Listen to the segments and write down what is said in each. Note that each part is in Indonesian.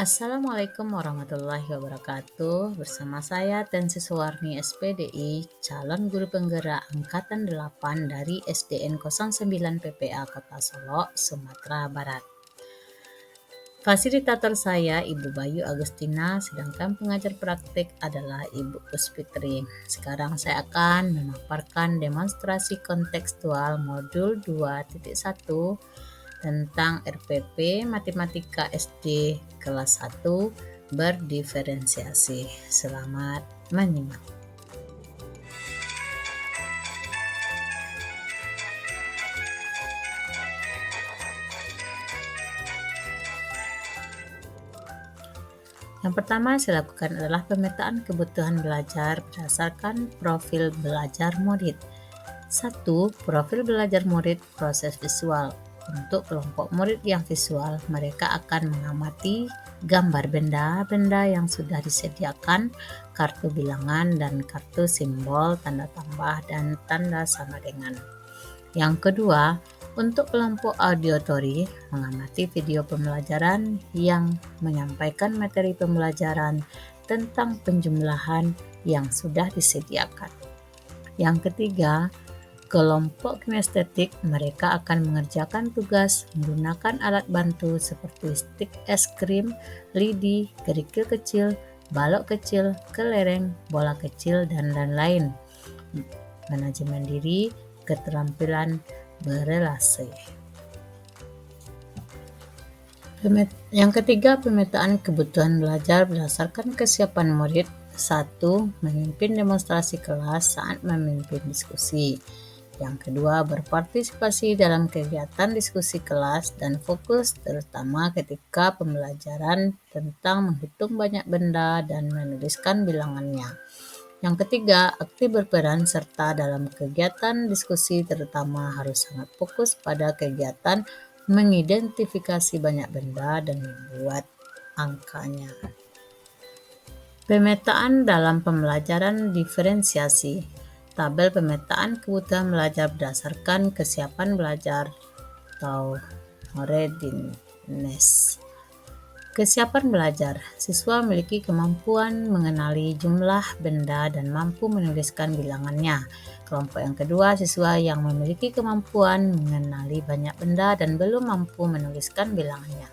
Assalamualaikum warahmatullahi wabarakatuh. Bersama saya Tensi Suwarni SPDI, calon guru penggerak angkatan 8 dari SDN 09 PPA Kota Solo, Sumatera Barat. Fasilitator saya Ibu Bayu Agustina, sedangkan pengajar praktik adalah Ibu Puspitri. Sekarang saya akan memaparkan demonstrasi kontekstual modul 2.1 tentang RPP Matematika SD kelas 1 berdiferensiasi. Selamat menyimak. Yang pertama yang saya lakukan adalah pemetaan kebutuhan belajar berdasarkan profil belajar murid. 1. Profil belajar murid proses visual. Untuk kelompok murid yang visual, mereka akan mengamati gambar benda-benda yang sudah disediakan, kartu bilangan dan kartu simbol, tanda tambah dan tanda sama dengan. Yang kedua, untuk kelompok auditory, mengamati video pembelajaran yang menyampaikan materi pembelajaran tentang penjumlahan yang sudah disediakan. Yang ketiga, kelompok kinestetik, mereka akan mengerjakan tugas menggunakan alat bantu seperti stik es krim, lidi, kerikil kecil, balok kecil, kelereng, bola kecil, dan lain-lain. Manajemen diri, keterampilan berelasi. Yang ketiga, pemetaan kebutuhan belajar berdasarkan kesiapan murid. 1. Memimpin demonstrasi kelas saat memimpin diskusi. Yang kedua, berpartisipasi dalam kegiatan diskusi kelas dan fokus terutama ketika pembelajaran tentang menghitung banyak benda dan menuliskan bilangannya. Yang ketiga, aktif berperan serta dalam kegiatan diskusi terutama harus sangat fokus pada kegiatan mengidentifikasi banyak benda dan membuat angkanya. Pemetaan dalam pembelajaran diferensiasi. Tabel pemetaan kebutuhan belajar berdasarkan kesiapan belajar atau readiness. Kesiapan belajar. Siswa memiliki kemampuan mengenali jumlah benda dan mampu menuliskan bilangannya. Kelompok yang kedua, siswa yang memiliki kemampuan mengenali banyak benda dan belum mampu menuliskan bilangannya.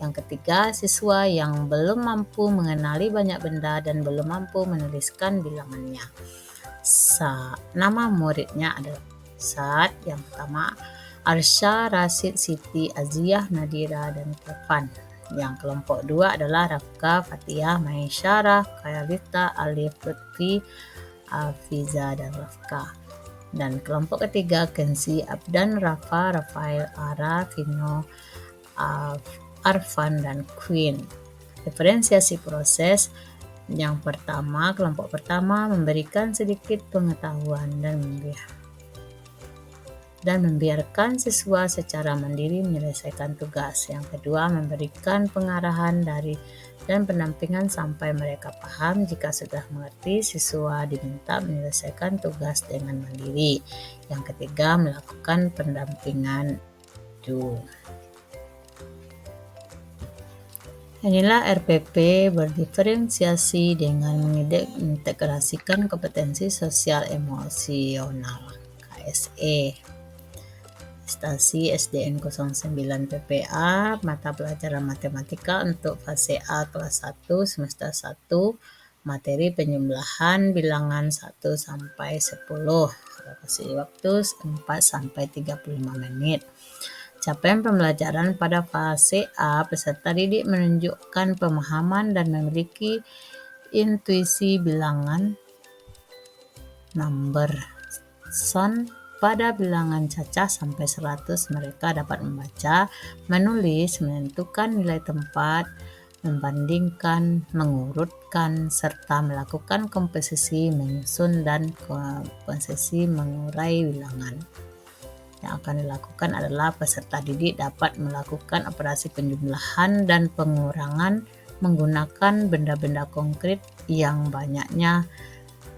Yang ketiga, siswa yang belum mampu mengenali banyak benda dan belum mampu menuliskan bilangannya. Nama muridnya adalah saat yang pertama, Arsya, Rasid, Siti, Aziah, Nadira, dan Kefan. Yang kelompok 2 adalah Rafka, Fatihah, Maisyarah, Kayalita, Alif, Lutfi, Afiza, dan Rafka. Dan kelompok ketiga, Kenzi, Abdan, Rafa, Rafael, Ara, Vino, Arfan, dan Queen. Diferensiasi proses. Yang pertama, kelompok pertama memberikan sedikit pengetahuan dan membiarkan siswa secara mandiri menyelesaikan tugas. Yang kedua, memberikan pengarahan dan pendampingan sampai mereka paham. Jika sudah mengerti, siswa diminta menyelesaikan tugas dengan mandiri. Yang ketiga, melakukan pendampingan. Inilah RPP berdiferensiasi dengan mengintegrasikan kompetensi sosial emosional KSE. Stasi SDN 09 PPA, mata pelajaran matematika untuk fase A kelas 1 semester 1, materi penjumlahan bilangan 1 sampai 10. Alokasi waktu 4 sampai 35 menit. Capaian pembelajaran pada fase A, peserta didik menunjukkan pemahaman dan memiliki intuisi bilangan number son. Pada bilangan cacah sampai 100, mereka dapat membaca, menulis, menentukan nilai tempat, membandingkan, mengurutkan, serta melakukan komposisi, menyusun, dan komposisi mengurai bilangan. Yang akan dilakukan adalah peserta didik dapat melakukan operasi penjumlahan dan pengurangan menggunakan benda-benda konkret yang banyaknya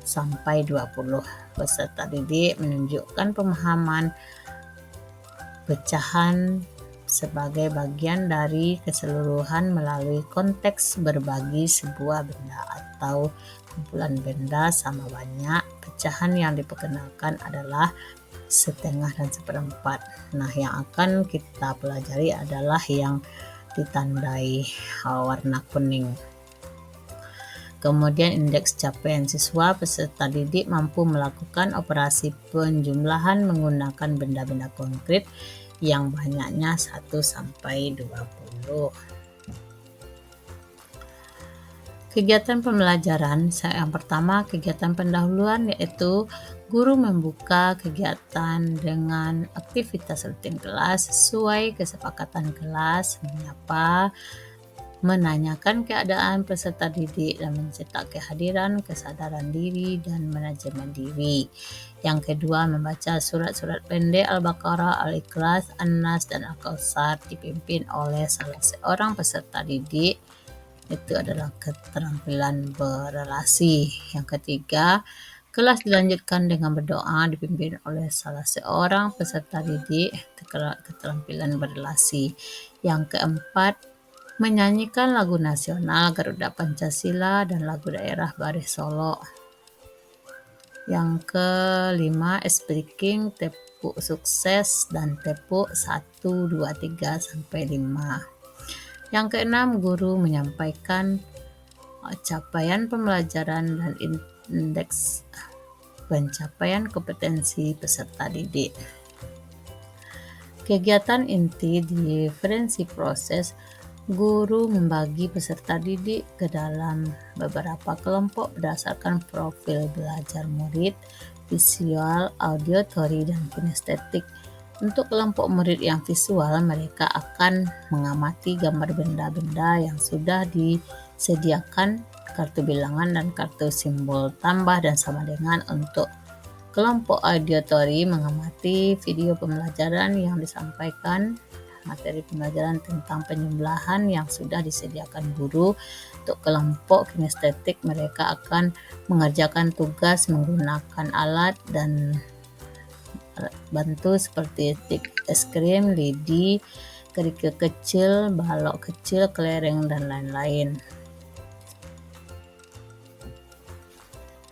sampai 20. Peserta didik menunjukkan pemahaman pecahan sebagai bagian dari keseluruhan melalui konteks berbagi sebuah benda atau kumpulan benda sama banyak. Pecahan yang diperkenalkan adalah setengah dan seperempat. Nah, yang akan kita pelajari adalah yang ditandai warna kuning. Kemudian indeks capaian siswa peserta didik mampu melakukan operasi penjumlahan menggunakan benda-benda konkret yang banyaknya 1 sampai 20. Kegiatan pembelajaran, yang pertama kegiatan pendahuluan, yaitu guru membuka kegiatan dengan aktivitas rutin kelas sesuai kesepakatan kelas, menyapa, menanyakan keadaan peserta didik dan mencetak kehadiran, kesadaran diri, dan manajemen diri. Yang kedua, membaca surat-surat pendek Al-Baqarah, Al-Ikhlas, An-Nas, dan Al-Kautsar dipimpin oleh salah seorang peserta didik. Itu adalah keterampilan berelasi. Yang ketiga, kelas dilanjutkan dengan berdoa dipimpin oleh salah seorang peserta didik, keterampilan berelasi. Yang keempat, menyanyikan lagu nasional Garuda Pancasila dan lagu daerah Baris Solo. Yang kelima, speaking, tepuk sukses dan tepuk 1, 2, 3, sampai 5. Yang keenam, guru menyampaikan capaian pembelajaran dan indeks pencapaian kompetensi peserta didik. Kegiatan inti diferensi proses, guru membagi peserta didik ke dalam beberapa kelompok berdasarkan profil belajar murid, visual, auditory, dan kinestetik. Untuk kelompok murid yang visual, mereka akan mengamati gambar benda-benda yang sudah disediakan, kartu bilangan dan kartu simbol tambah dan sama dengan. Untuk kelompok auditory, mengamati video pembelajaran yang disampaikan, materi pembelajaran tentang penjumlahan yang sudah disediakan guru. Untuk kelompok kinestetik, mereka akan mengerjakan tugas menggunakan alat dan bantu seperti tik es krim, lidi, kerikil kecil, balok kecil, kelereng, dan lain-lain.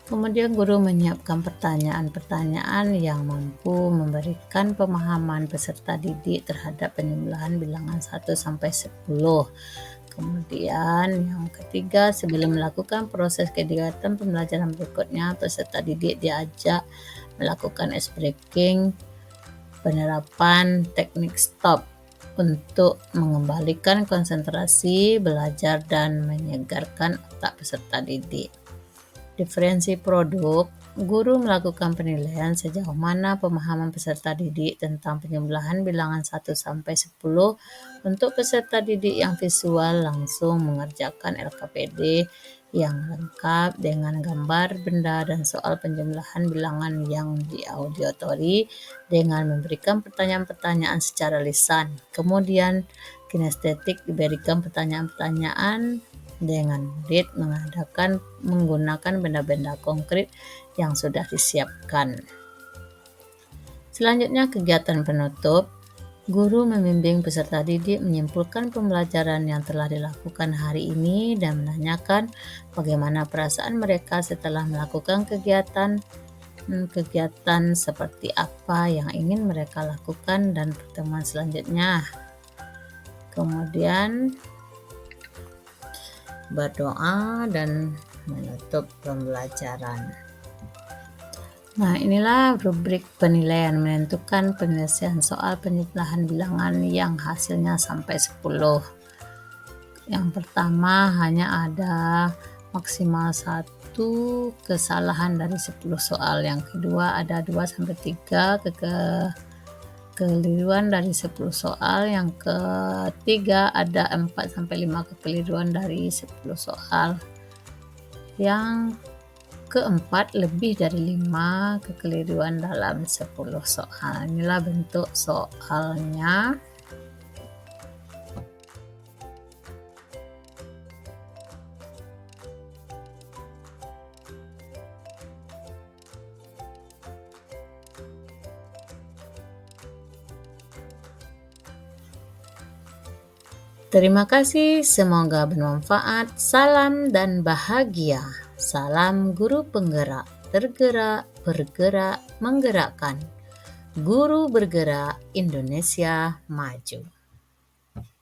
Kemudian guru menyiapkan pertanyaan-pertanyaan yang mampu memberikan pemahaman peserta didik terhadap penjumlahan bilangan 1 sampai 10. Kemudian yang ketiga, sebelum melakukan proses kegiatan pembelajaran berikutnya, peserta didik diajak melakukan ice breaking, penerapan teknik stop untuk mengembalikan konsentrasi belajar dan menyegarkan otak peserta didik. Diferensi produk, guru melakukan penilaian sejauh mana pemahaman peserta didik tentang penjumlahan bilangan 1 sampai 10. Untuk peserta didik yang visual, langsung mengerjakan LKPD yang lengkap dengan gambar benda dan soal penjumlahan bilangan. Yang di auditory dengan memberikan pertanyaan-pertanyaan secara lisan. Kemudian kinestetik diberikan pertanyaan-pertanyaan dengan murid menggunakan benda-benda konkret yang sudah disiapkan. Selanjutnya, kegiatan penutup. Guru membimbing peserta didik menyimpulkan pembelajaran yang telah dilakukan hari ini dan menanyakan bagaimana perasaan mereka setelah melakukan kegiatan seperti apa yang ingin mereka lakukan dan pertemuan selanjutnya. Kemudian berdoa dan menutup pembelajaran. Nah, inilah rubrik penilaian menentukan penyelesaian soal penjumlahan bilangan yang hasilnya sampai 10. Yang pertama, hanya ada maksimal 1 kesalahan dari 10 soal. Yang kedua, ada 2 sampai 3 kekeliruan dari 10 soal. Yang ketiga, ada 4 sampai 5 kekeliruan dari 10 soal. Yang keempat, lebih dari 5 kekeliruan dalam 10 soal. Inilah bentuk soalnya. Terima kasih, semoga bermanfaat. Salam dan bahagia. Salam guru penggerak, tergerak, bergerak, menggerakkan. Guru bergerak, Indonesia maju.